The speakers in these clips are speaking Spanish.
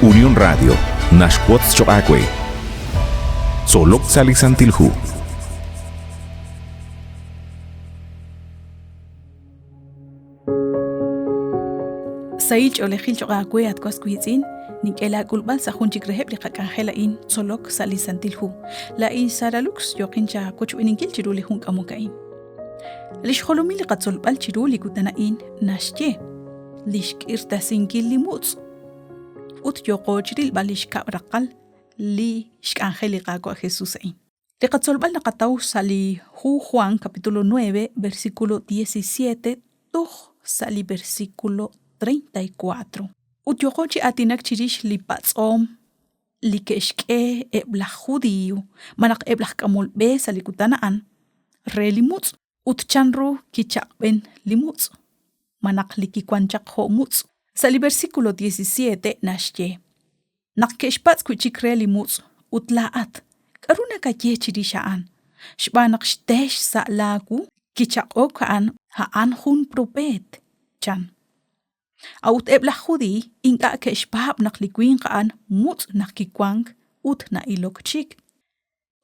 Unión Radio, Nashquatz Choacue. Solok Salisantilhu. Sail olejil choacue at kwaskuitzin, nikela kulbal sa hunchik reheb li kakangela in solok salisantilhu. La in saralux yokincha kochuininkil chiruli hunk amukain. Lish holomili katsolbal chiruli kutanain nashye. Lish irtasinkil limuts. Ut yokochiril balish kabrakal li shkangeli kakwa Jesusain. Li katsolbal nakataw sali Juan capítulo 9 versículo 17 tuh sali versículo 34. Utyokochi atinak chirish li patsom li keshke eblah judío manak eblah kamol be salikutanaan re limuts utchanru kichakben limuts manak likikwanchak ho muts sali versículo 17 nashye nak keshpats kuchik re limuts utlaat karuna kaye chirishaan shbanak shtesh sa lagu kichakokaan haan hun propet chan Aut eblah judi inka keshpab naklikuin kaan mut nakikwang ut na ilok chik.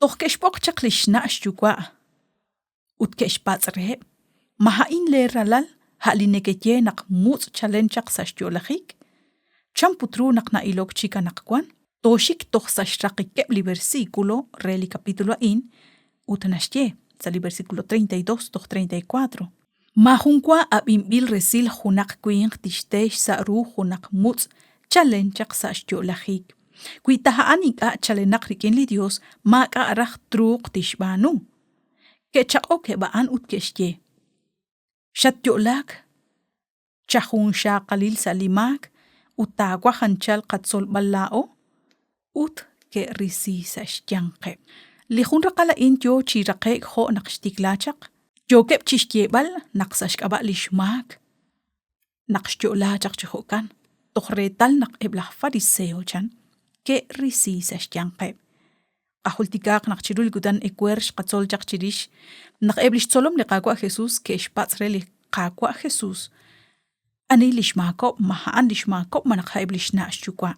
Toch keshpok chaklish na ashtukwa. Ut keshpats reheb. Mahain le ralal halineketje nak mut chalenchak sashtolachik. Champutru nak na ilok chika nakwan. Toshik toch sashrakikeb li versículo reli capítulo in ut nashye sa li versículo 32 toch 34. Mahunkwa abimbil resil hunak kuing tishtesh sa ru hunak muts chalenchak sa ashtolachik. Kuitahaan ika chalenak rikin li Dios maka arach truk tishbanu. Kechak oke baan utkeshye. Shatyolak chahun sha kalil salimak utagwa hanchal katsol balao ut ke risi sa shtyanke. Lihun rakala intyo chirake ho nakshtiklachak. Jokep chiskyebal naksashkaba lishmak nakshtyolachak chihokan tohretal nak eblah fariseo chan ke risi sashyanqeb ahultikak nakchirul gudan ekwersh qatzolchak chirish nak eblish tsolom liqaqwa Jesus ke shpatsreli qaqwa Jesus ani lishmako mahaan lishmako manak eblish nashchukwa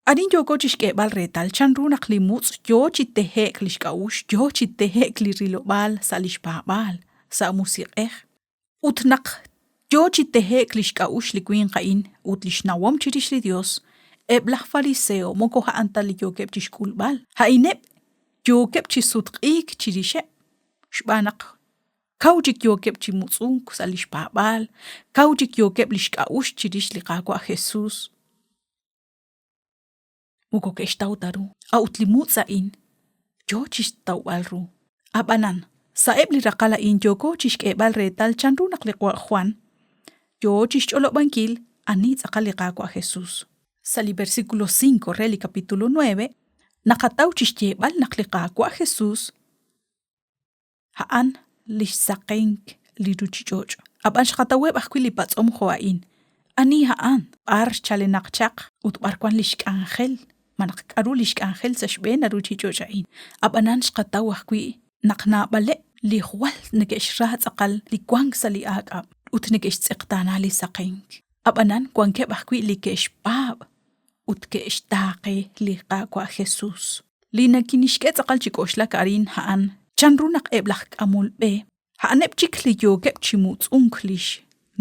Adin joko chishkebal retal chan runak limuts yo chitehek lishkaush yo chitehek lirilobal salishpabal sa musiqeh utnak yo chitehek lishkaush likuin qain utlishnawam chirish li Dios eblah fariseo moko ha antal yokep chishkulbal ha inep yokep chisutqik chirishe shbanak kaujik yokep chimutsunk salishpabal kaujik yokep lishkaush chirish liqaqwa Jesus moko keshtautaru autlimutsa in yo chishtawalru abanan Saeb li rakala in yoko chishkebal retal chanru nakliqwa Juan. Yo chishcholo bankil anit akaliqaqwa Jesus. Sali versículo 5 reli capítulo 9 nakataw chishkebal nakliqaqwa Jesus. Haan lishsaqenk li ruchichoch. Aban shkataweb akili patsom khoain. Ani haan ar chalenaqchaq utbarkwan lishk angel manak karu lishk angel sashbena ruchichochain. Abanan shkataw akwi nakna bale li khwal negesh rahat aqal li kwang sali aqab ut negesh tsiqtana li saqink abanan kwanke bahkwi li kesh bab ut kesh taqi li qaqwa Jesus li nakinishke aqal chikoshla karin haan chanrunak eblak amul be haan epchik li yogep chimuts unklish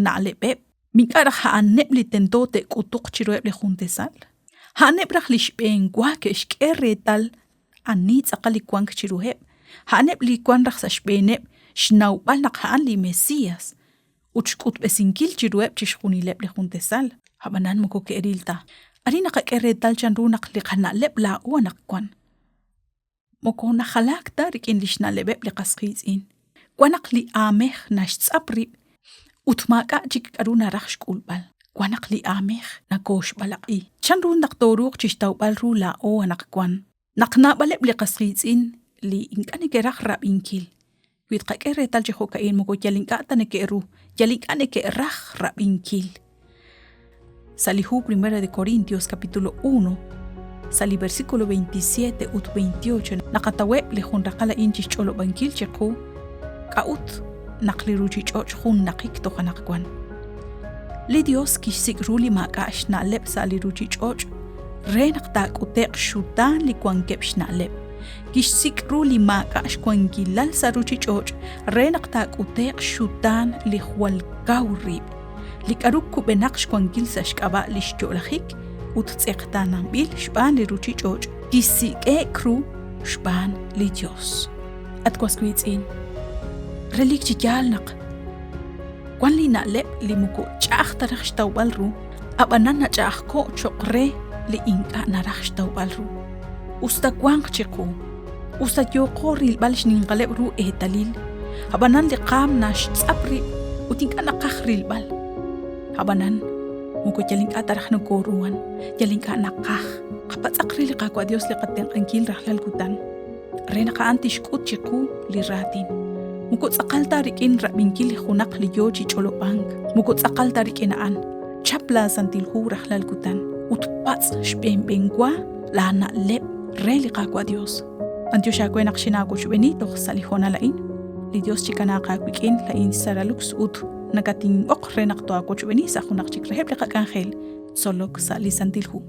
nale be mikara haan neb li tentote kutuq chiroeb li juntesal haan ebrach lish ben gwakesh keretal anit aqal li kwang chiruheb Hanep li kwan raxash benep shnawbal nakhaan li Mesías. Uchkut besinkil chirueb chishkunileb li juntesal. Habanan moko ke erilta. Ari nakakeretal chanru nakliqhanaleb la uanak kwan. Moko nakhalakta rikin lishnalebeb li qasqizin. Kwanak li ameh nashtzapri. Utmaka chik aruna raxshkulbal. Kwanak li ameh nakosh balaki. Chanru naktoruk chishtawbal ru la uanak kwan. Naknabaleb li qasqizin. Li inkane ke rab inkil. Kuit kakere tal je hokain moko yalinkata ne ke ru. Yalinkane ke rab inkil. Salihu 1 de Corintios capítulo 1. Sali versículo 27 ut 28. Nakataweb le hun rakala inchis cholo bankil cheku. Kaut nakliru chichoch hun nakik to kanakwan. Li Dios kishik ruli makash na lep sali ruchichoch. renak tak utek shutan li kwan kepsh na lep. Kish sikru li maka ashkwan gilal sa ruchi choch, renak tak utek shutan li hual gaurib. Li karuk kubenak shkwan gil sa shkaba li shcholahik, ut tsekta ng bil shban li ruchi choch, kisik kru shban li Dios. At kwas kuitzin, relik chijalnak, kwan li na lep li muko chach tarach shtawbalru, abanan na chach ko chokre li inka narach shtawbalru. Usta kwang chiku, usta yoko rilbal shningalep ru etalil, habanan li qam na shtzapri, utinka nakakh rilbal. Habanan, muko jaling atarach na koruan, jaling ka nakakh, kapatsakri li kakwa Dios li kateng angkil rahlal kutan. Rena ka antishkut chiku li ratin. Muko tsakal tarikin rabingkil li hunak li yoji cholopang, muko tsakal tarikinaan, chapla santilhu rahlal kutan, utpats shpembengwa, lana lep, reli kakwa Dios. Antyo siya kwe nakshinago chubeni tok salihona lain. Li Dios chikana kakwikin lain saralux ut nagating ok renak to ako chubeni sa kunak chikrehep li kakangel solok sa lisantilhu.